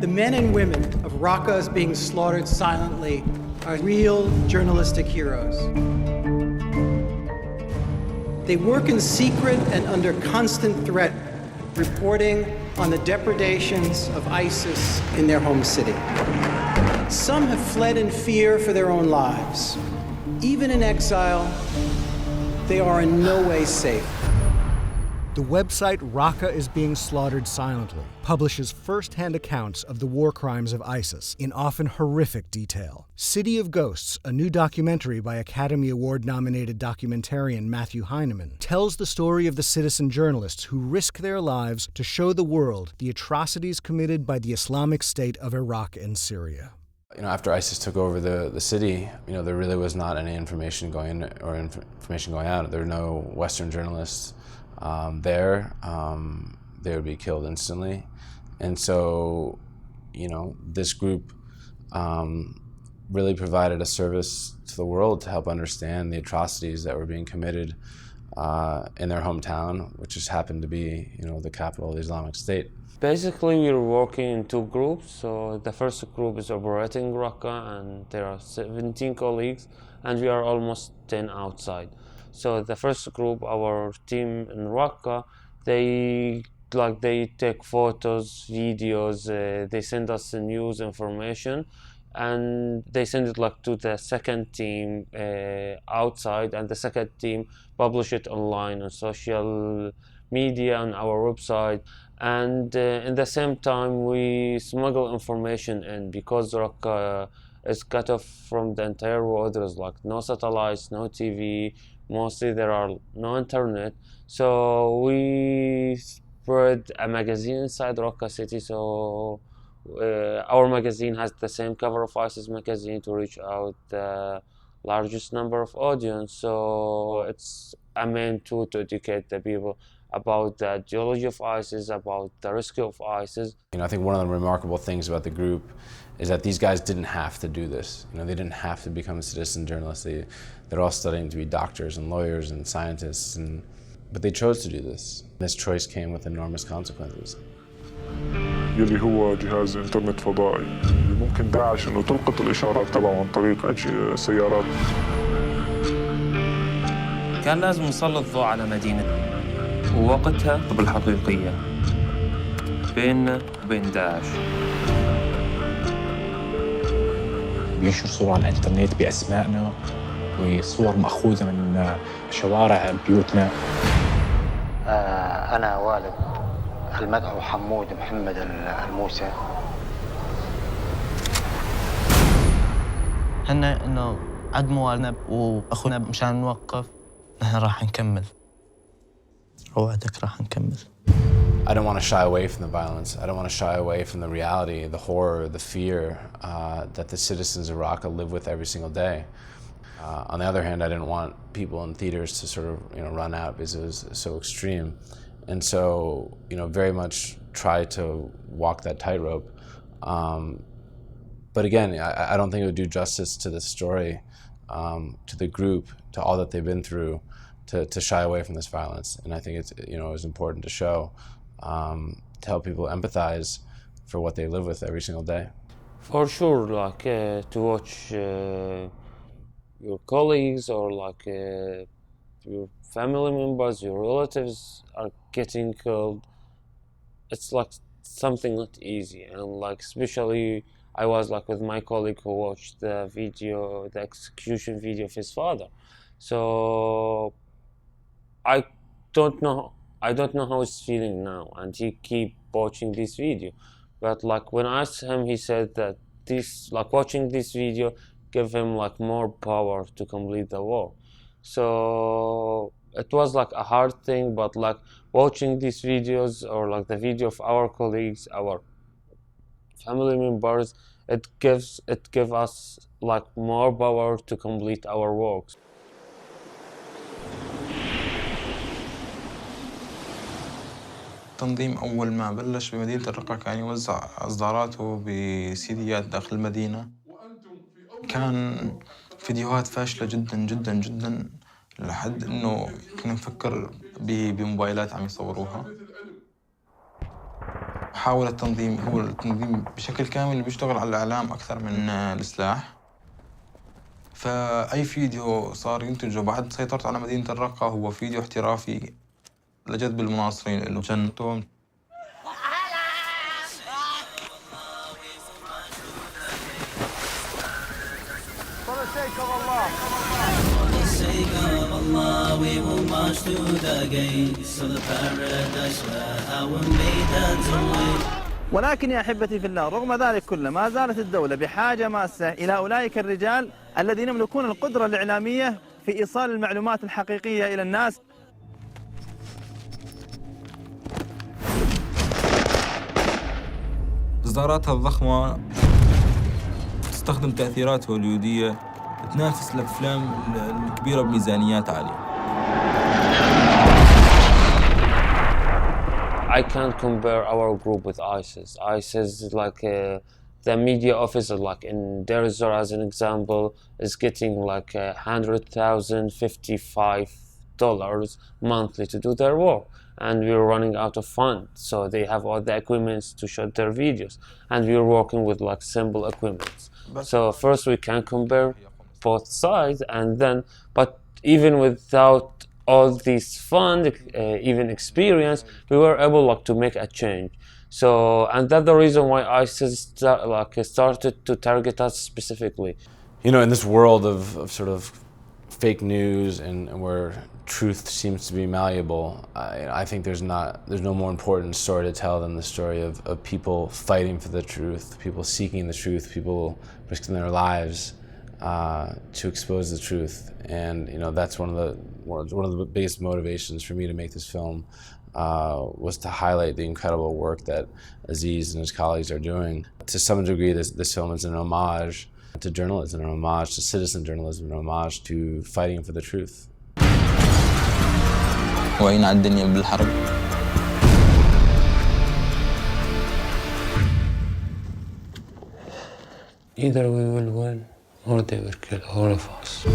The men and women of Raqqa being slaughtered silently are real journalistic heroes. They work in secret and under constant threat, reporting on the depredations of ISIS in their home city. Some have fled in fear for their own lives. Even in exile, they are in no way safe. The website Raqqa is Being Slaughtered Silently publishes first-hand accounts of the war crimes of ISIS in often horrific detail. City of Ghosts, a new documentary by Academy Award-nominated documentarian Matthew Heineman, tells the story of the citizen journalists who risk their lives to show the world the atrocities committed by the Islamic State of Iraq and Syria. After ISIS took over the city, there really was not any information going in or information going out. There were no Western journalists there. They would be killed instantly. And so, this group really provided a service to the world to help understand the atrocities that were being committed in their hometown, which just happened to be, the capital of the Islamic State. Basically, we were working in two groups. So the first group is operating Raqqa, and there are 17 colleagues, and we are almost 10 outside. So the first group, our team in Raqqa, they take photos, videos, they send us news information, and they send it to the second team outside, and the second team publish it online on social media on our website. And in the same time, we smuggle information in, because Raqqa is cut off from the entire world. There's no satellites, no TV, mostly there are no internet. So we spread a magazine inside Raqqa city. So our magazine has the same cover of ISIS magazine to reach out the largest number of audience. So it's a main tool to educate the people about the ideology of ISIS, about the risk of ISIS. I think one of the remarkable things about the group is that these guys didn't have to do this. They didn't have to become a citizen journalist. They're all studying to be doctors and lawyers and scientists, but they chose to do this. This choice came with enormous consequences. يلي هو جهاز انترنت فضائي اللي ممكن داعش انه تلقط الاشارات تبعه عن طريق سيارات. كان لازم نسلط الضوء على مدينة ووقتها بالحقيقية بيننا وبين داعش. بينشر صور على الانترنت بأسمائنا وصور مأخوذة من شوارع بيوتنا. أنا والد المدعو حمود محمد الموسى. هنا إنه عدموا والدنا وأخونا مشان نوقف، نحن راح نكمل. أوعدك راح نكمل. I don't want to shy away from the violence. I don't want to shy away from the reality, the horror, the fear that the citizens of Raqqa live with every single day. On the other hand, I didn't want people in theaters to sort of run out because it was so extreme. And so, very much try to walk that tightrope. But again, I don't think it would do justice to the story, to the group, to all that they've been through, to shy away from this violence. And I think it's it was important to show, to help people empathize for what they live with every single day. For sure, to watch your colleagues or your family members, your relatives are getting killed. It's something not easy, and especially I was with my colleague who watched the video, the execution video of his father. So I don't know how he's feeling now, and he keep watching this video. But when I asked him, he said that watching this video gave him more power to complete the war. So it was a hard thing, but watching these videos or the video of our colleagues, our family members, it gives us more power to complete our works. التنظيم أول ما بلش بمدينة الرقة كان يوزع إصداراته بسيديات داخل المدينة. كان فيديوهات فاشلة جدا جدا جدا، لحد إنه كنا نفكر بموبايلات عم يصوروها. حاول التنظيم، هو التنظيم بشكل كامل بيشتغل على الإعلام أكثر من السلاح. فأي فيديو صار ينتجه بعد سيطرت على مدينة الرقة هو فيديو احترافي لجذب المناصرين له جنتهم. ولكن يا أحبتي في الله، رغم ذلك كله ما زالت الدولة بحاجة ماسة إلى أولئك الرجال الذين يملكون القدرة الإعلامية في إيصال المعلومات الحقيقية إلى الناس. إصداراتها الضخمة تستخدم تأثيرات هوليودية تنافس الأفلام الكبيرة بميزانيات عالية. I can't compare our group with ISIS. ISIS is like the media officer, like in Deir ez-Zor as an example, is getting like $100,055 monthly to do their work. And we're running out of funds. So they have all the equipment to shoot their videos. And we're working with like simple equipment. So first we can compare both sides, and then, but even without all these fund, even experience, we were able like to make a change. So, and that's the reason why ISIS started to target us specifically. You know, in this world of sort of fake news and where truth seems to be malleable, I think there's no more important story to tell than the story of people fighting for the truth, people seeking the truth, people risking their lives to expose the truth. And you know, that's one of the biggest motivations for me to make this film, was to highlight the incredible work that Aziz and his colleagues are doing. To some degree, this film is an homage to journalism, an homage to citizen journalism, an homage to fighting for the truth. وين على الدنيا بالحرب. Either we will win or they will kill all of us.